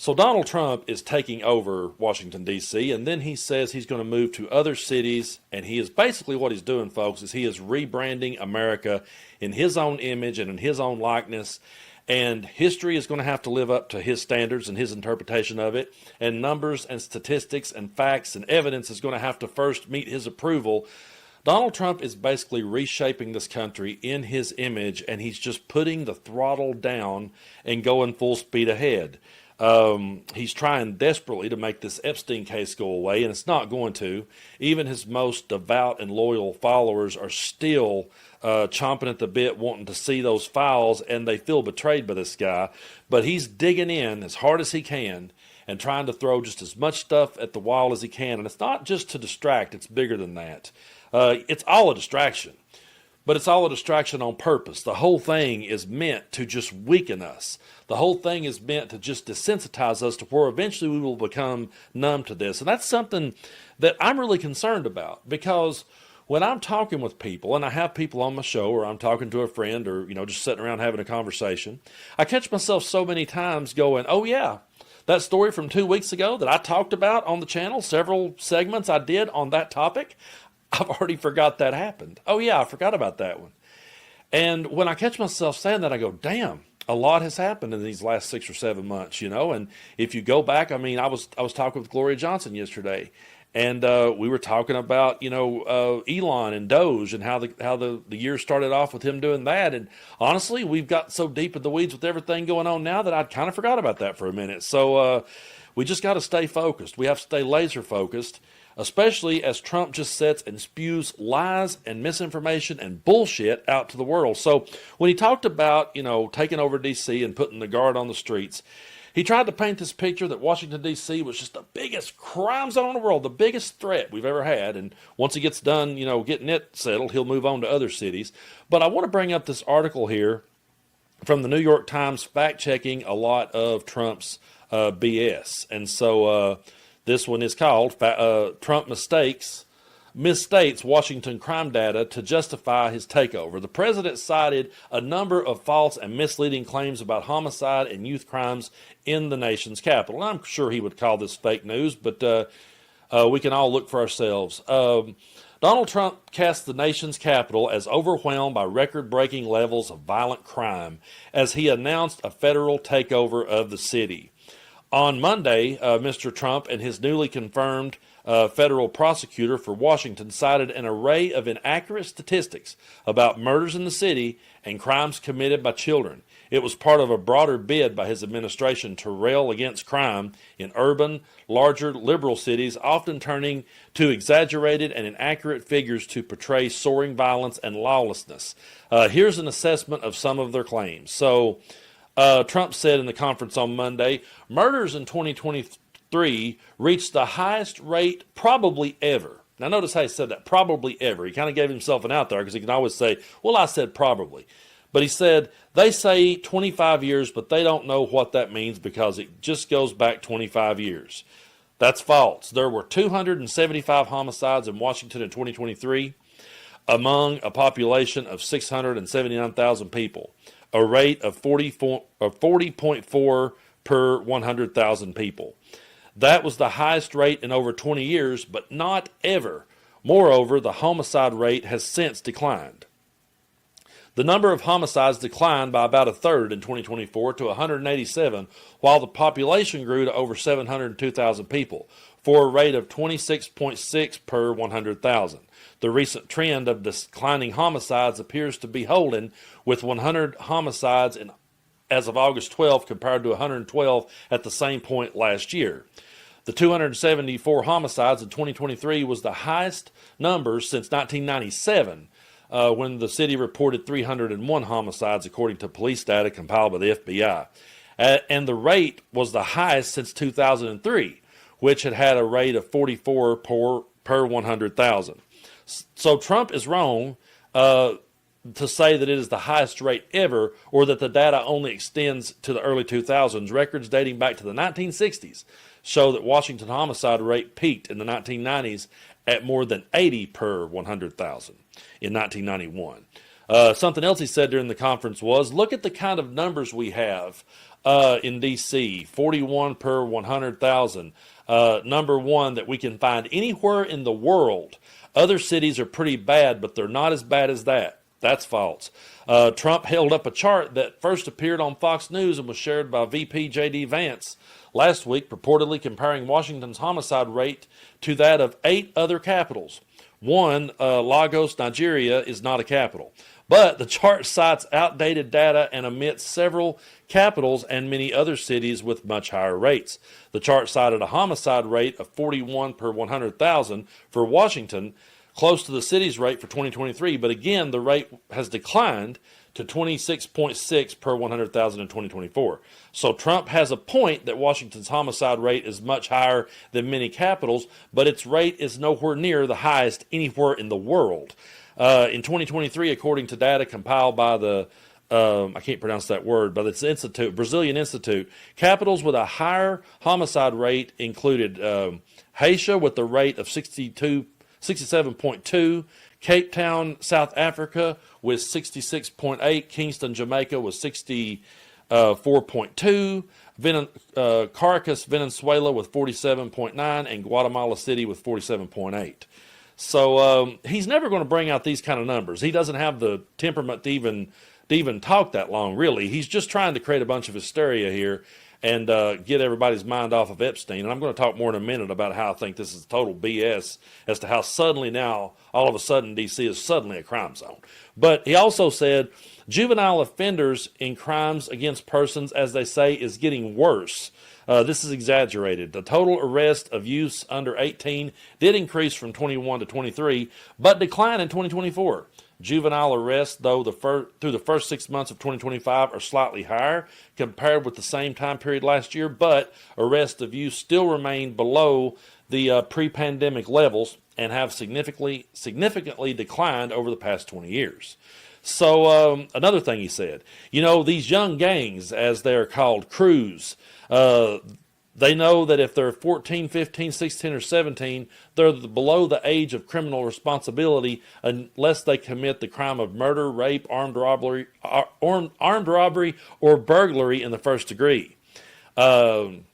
So Donald Trump is taking over Washington, D.C., and then he says he's going to move to other cities, and he is basically what he's doing, folks, is he is rebranding America in his own image and in his own likeness, and history is going to have to live up to his standards and his interpretation of it, and numbers and statistics and facts and evidence is going to have to first meet his approval. Donald Trump is basically reshaping this country in his image, and he's just putting the throttle down and going full speed ahead. He's trying desperately to make this Epstein case go away, and it's not going to. Even his most devout and loyal followers are still chomping at the bit, wanting to see those files, and they feel betrayed by this guy. But he's digging in as hard as he can and trying to throw just as much stuff at the wall as he can. And it's not just to distract, it's bigger than that. It's all a distraction. But it's all a distraction on purpose. The whole thing is meant to just weaken us. The whole thing is meant to just desensitize us to where eventually we will become numb to this. And that's something that I'm really concerned about, because when I'm talking with people, and I have people on my show, or I'm talking to a friend, or just sitting around having a conversation, I catch myself so many times going, oh yeah, that story from 2 weeks ago that I talked about on the channel, several segments I did on that topic, I've already forgot that happened. Oh yeah, I forgot about that one. And when I catch myself saying that, I go, damn, a lot has happened in these last 6 or 7 months, and if you go back, I was talking with Gloria Johnson yesterday, and we were talking about, Elon and Doge and how the year started off with him doing that. And honestly, we've got so deep in the weeds with everything going on now that I'd kind of forgot about that for a minute. So we just got to stay focused. We have to stay laser focused, especially as Trump just sits and spews lies and misinformation and bullshit out to the world. So when he talked about, taking over D.C. and putting the guard on the streets, he tried to paint this picture that Washington, D.C. was just the biggest crime zone in the world, the biggest threat we've ever had. And once he gets done, getting it settled, he'll move on to other cities. But I want to bring up this article here from the New York Times, fact-checking a lot of Trump's BS. And so this one is called Trump Misstates Washington crime data to justify his takeover. The president cited a number of false and misleading claims about homicide and youth crimes in the nation's capital. And I'm sure he would call this fake news, but we can all look for ourselves. Donald Trump cast the nation's capital as overwhelmed by record-breaking levels of violent crime as he announced a federal takeover of the city. On Monday, Mr. Trump and his newly confirmed federal prosecutor for Washington cited an array of inaccurate statistics about murders in the city and crimes committed by children. It was part of a broader bid by his administration to rail against crime in urban, larger liberal cities, often turning to exaggerated and inaccurate figures to portray soaring violence and lawlessness. Here's an assessment of some of their claims. So, Trump said in the conference on Monday, murders in 2023 reached the highest rate probably ever. Now notice how he said that, probably ever. He kind of gave himself an out there because he can always say, well, I said probably. But he said, they say 25 years, but they don't know what that means because it just goes back 25 years. That's false. There were 275 homicides in Washington in 2023 among a population of 679,000 people. A rate of 40.4 per 100,000 people. That was the highest rate in over 20 years, but not ever. Moreover, the homicide rate has since declined. The number of homicides declined by about a third in 2024 to 187, while the population grew to over 702,000 people, for a rate of 26.6 per 100,000. The recent trend of declining homicides appears to be holding, with 100 homicides as of August 12 compared to 112 at the same point last year. The 274 homicides in 2023 was the highest number since 1997, when the city reported 301 homicides, according to police data compiled by the FBI. And the rate was the highest since 2003, which had a rate of 44 per 100,000. So Trump is wrong to say that it is the highest rate ever, or that the data only extends to the early 2000s. Records dating back to the 1960s show that Washington homicide rate peaked in the 1990s at more than 80 per 100,000 in 1991. Something else he said during the conference was, look at the kind of numbers we have in D.C., 41 per 100,000. Number one that we can find anywhere in the world. Other cities are pretty bad, but they're not as bad as that. That's false. Trump held up a chart that first appeared on Fox News and was shared by VP J.D. Vance last week, purportedly comparing Washington's homicide rate to that of 8 other capitals. One, Lagos, Nigeria, is not a capital. But the chart cites outdated data and omits several capitals and many other cities with much higher rates. The chart cited a homicide rate of 41 per 100,000 for Washington, close to the city's rate for 2023. But again, the rate has declined to 26.6 per 100,000 in 2024. So Trump has a point that Washington's homicide rate is much higher than many capitals, but its rate is nowhere near the highest anywhere in the world. In 2023, according to data compiled by the, I can't pronounce that word, but it's Institute, Brazilian Institute, capitals with a higher homicide rate included Haiti with a rate of 67.2, Cape Town, South Africa with 66.8, Kingston, Jamaica with 64.2, Caracas, Venezuela with 47.9, and Guatemala City with 47.8. So he's never going to bring out these kind of numbers. He doesn't have the temperament to even talk that long, really. He's just trying to create a bunch of hysteria here and get everybody's mind off of Epstein. And I'm going to talk more in a minute about how I think this is total BS as to how suddenly now, all of a sudden, D.C. is suddenly a crime zone. But he also said juvenile offenders in crimes against persons, as they say, is getting worse. This is exaggerated. The total arrest of youths under 18 did increase from 21 to 23, but declined in 2024. Juvenile arrests, though, through the first 6 months of 2025 are slightly higher compared with the same time period last year, but arrests of youth still remain below the pre-pandemic levels and have significantly declined over the past 20 years. So another thing he said, these young gangs, as they're called, crews, they know that if they're 14, 15, 16, or 17, they're below the age of criminal responsibility unless they commit the crime of murder, rape, armed robbery, or burglary in the first degree. And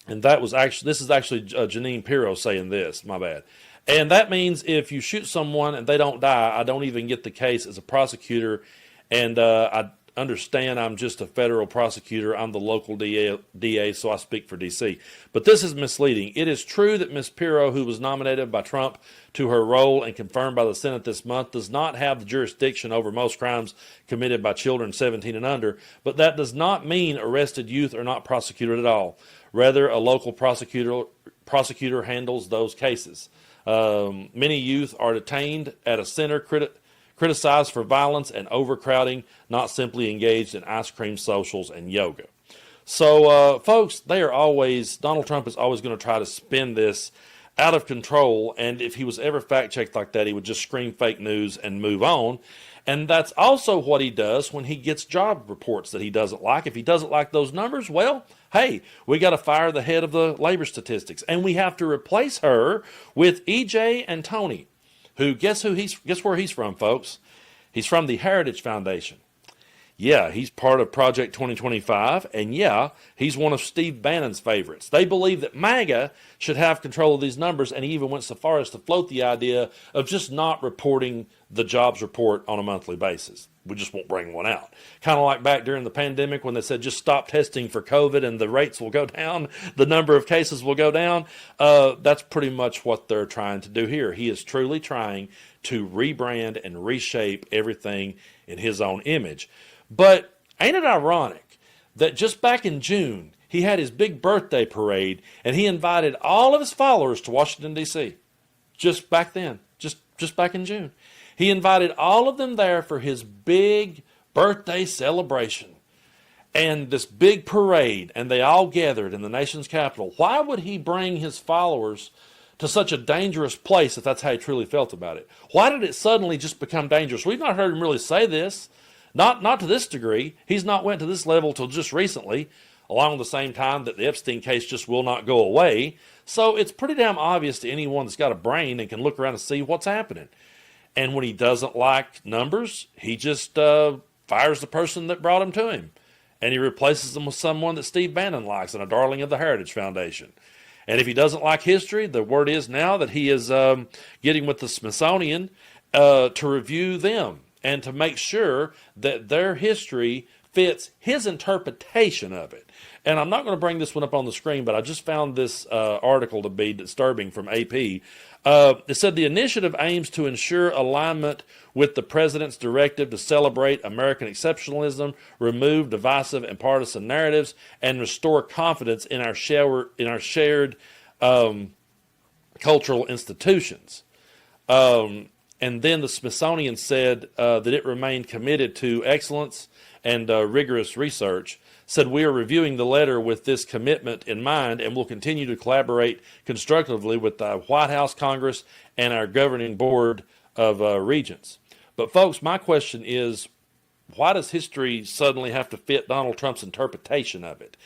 this is actually Janine Pirro saying this, my bad. And that means if you shoot someone and they don't die, I don't even get the case as a prosecutor, and I understand I'm just a federal prosecutor. I'm the local DA, so I speak for D.C. But this is misleading. It is true that Ms. Pirro, who was nominated by Trump to her role and confirmed by the Senate this month, does not have the jurisdiction over most crimes committed by children 17 and under, but that does not mean arrested youth are not prosecuted at all. Rather, a local prosecutor handles those cases. Many youth are detained at a center criticized for violence and overcrowding, not simply engaged in ice cream socials and yoga. So, folks, Donald Trump is always going to try to spin this out of control, and if he was ever fact-checked like that, he would just scream fake news and move on. And that's also what he does when he gets job reports that he doesn't like. If he doesn't like those numbers, well, hey, we got to fire the head of the labor statistics, and we have to replace her with EJ and Tony, who guess where he's from, folks? He's from the Heritage Foundation. Yeah, he's part of Project 2025, and yeah, he's one of Steve Bannon's favorites. They believe that MAGA should have control of these numbers, and he even went so far as to float the idea of just not reporting the jobs report on a monthly basis. We just won't bring one out. Kind of like back during the pandemic when they said just stop testing for COVID and the rates will go down, the number of cases will go down. That's pretty much what they're trying to do here. He is truly trying to rebrand and reshape everything in his own image. But ain't it ironic that just back in June, he had his big birthday parade and he invited all of his followers to Washington, D.C. Just back then, just back in June. He invited all of them there for his big birthday celebration and this big parade, and they all gathered in the nation's capital. Why would he bring his followers to such a dangerous place if that's how he truly felt about it? Why did it suddenly just become dangerous? We've not heard him really say this. Not to this degree. He's not went to this level till just recently, along the same time that the Epstein case just will not go away. So it's pretty damn obvious to anyone that's got a brain and can look around and see what's happening. And when he doesn't like numbers, he just fires the person that brought them to him. and he replaces them with someone that Steve Bannon likes and a darling of the Heritage Foundation. And if he doesn't like history, the word is now that he is getting with the Smithsonian to review them and to make sure that their history fits his interpretation of it. And I'm not going to bring this one up on the screen, but I just found this article to be disturbing from AP. It said the initiative aims to ensure alignment with the president's directive to celebrate American exceptionalism, remove divisive and partisan narratives, and restore confidence in our shared cultural institutions. And then the Smithsonian said that it remained committed to excellence and rigorous research, said we are reviewing the letter with this commitment in mind and will continue to collaborate constructively with the White House, Congress, and our governing board of regents. But folks, my question is, why does history suddenly have to fit Donald Trump's interpretation of it?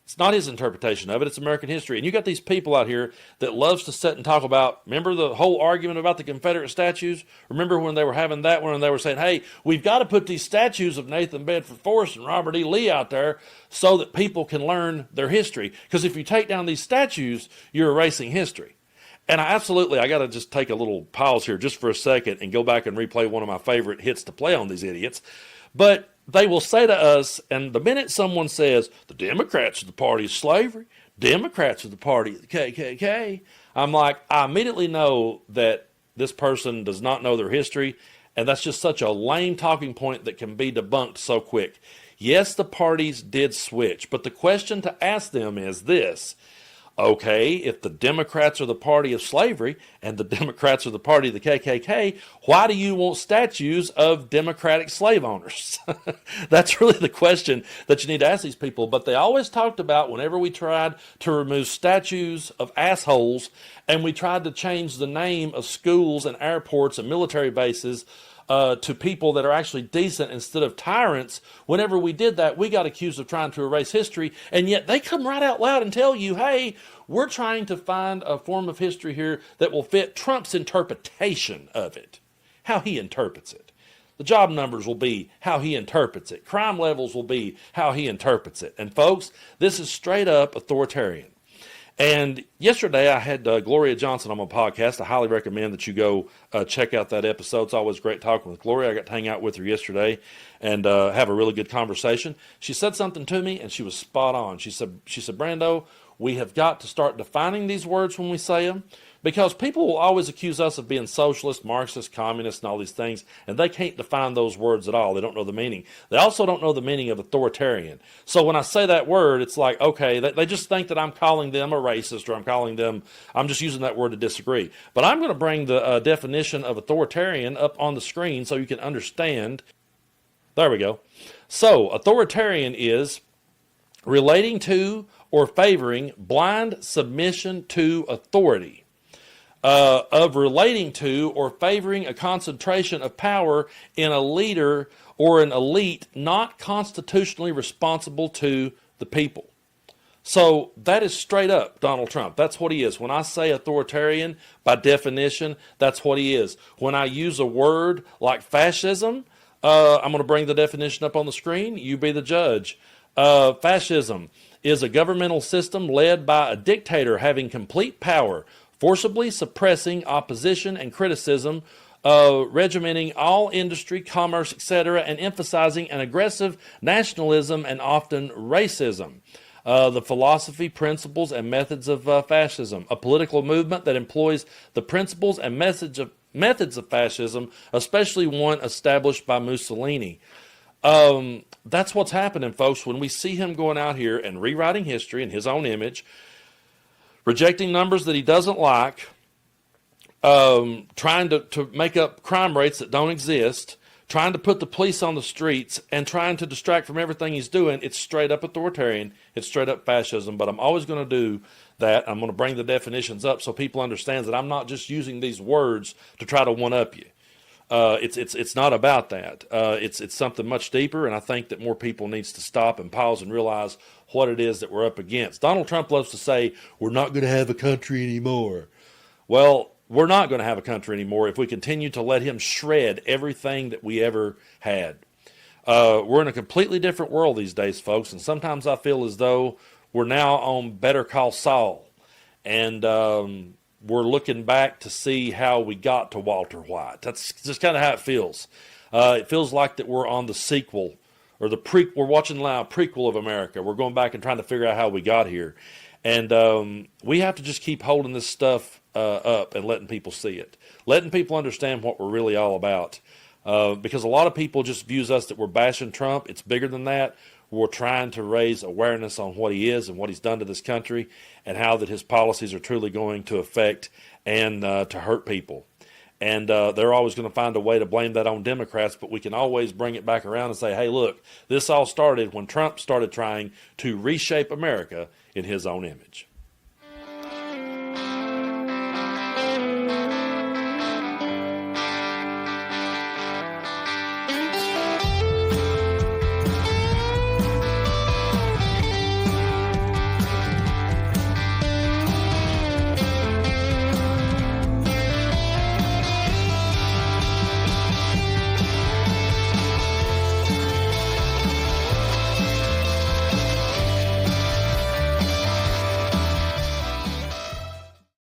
It's not his interpretation of it, it's American history. And you got these people out here that loves to sit and talk about, remember the whole argument about the Confederate statues? Remember when they were having that one and they were saying, hey, we've got to put these statues of Nathan Bedford Forrest and Robert E. Lee out there so that people can learn their history. Because if you take down these statues, you're erasing history. And I got to just take a little pause here just for a second and go back and replay one of my favorite hits to play on these idiots. But they will say to us, and the minute someone says, the Democrats are the party of slavery, Democrats are the party of the KKK, I'm like, I immediately know that this person does not know their history, and that's just such a lame talking point that can be debunked so quick. Yes, the parties did switch, but the question to ask them is this. Okay, if the Democrats are the party of slavery and the Democrats are the party of the KKK, why do you want statues of Democratic slave owners? That's really the question that you need to ask these people. But they always talked about whenever we tried to remove statues of assholes and we tried to change the name of schools and airports and military bases to people that are actually decent instead of tyrants. Whenever we did that, we got accused of trying to erase history, and yet they come right out loud and tell you, hey, we're trying to find a form of history here that will fit Trump's interpretation of it, how he interprets it. The job numbers will be how he interprets it. Crime levels will be how he interprets it. And folks, this is straight up authoritarian. And yesterday I had Gloria Johnson on my podcast. I highly recommend that you go check out that episode. It's always great talking with Gloria. I got to hang out with her yesterday and have a really good conversation. She said something to me and she was spot on. She said, Brando, we have got to start defining these words when we say them, because people will always accuse us of being socialist, Marxist, communist, and all these things, and they can't define those words at all. They don't know the meaning. They also don't know the meaning of authoritarian. So when I say that word, it's like, okay, they just think that I'm calling them a racist, or I'm just using that word to disagree. But I'm going to bring the definition of authoritarian up on the screen so you can understand. There we go. So authoritarian is relating to or favoring blind submission to authority. Of relating to or favoring a concentration of power in a leader or an elite not constitutionally responsible to the people. So that is straight up Donald Trump. That's what he is. When I say authoritarian, by definition, that's what he is. When I use a word like fascism, I'm going to bring the definition up on the screen. You be the judge. Fascism is a governmental system led by a dictator having complete power, forcibly suppressing opposition and criticism, regimenting all industry, commerce, etc., and emphasizing an aggressive nationalism and often racism. The philosophy, principles, and methods of fascism, a political movement that employs the principles and methods of fascism, especially one established by Mussolini. That's what's happening, folks, when we see him going out here and rewriting history in his own image, rejecting numbers that he doesn't like, trying to make up crime rates that don't exist, trying to put the police on the streets, and trying to distract from everything he's doing. It's straight up authoritarian. It's straight up fascism. But I'm always going to do that. I'm going to bring the definitions up so people understand that I'm not just using these words to try to one-up you. It's not about that. It's something much deeper, and I think that more people needs to stop and pause and realize what it is that we're up against. Donald Trump loves to say, we're not going to have a country anymore. Well, we're not going to have a country anymore if we continue to let him shred everything that we ever had. We're in a completely different world these days, folks, and sometimes I feel as though we're now on Better Call Saul, and we're looking back to see how we got to Walter White. That's just kind of how it feels. It feels like that we're on the sequel, or we're watching now a prequel of America. We're going back and trying to figure out how we got here. And we have to just keep holding this stuff up and letting people see it. Letting people understand what we're really all about. Because a lot of people just views us that we're bashing Trump. It's bigger than that. We're trying to raise awareness on what he is and what he's done to this country and how that his policies are truly going to affect and to hurt people. And they're always going to find a way to blame that on Democrats, but we can always bring it back around and say, hey, look, this all started when Trump started trying to reshape America in his own image.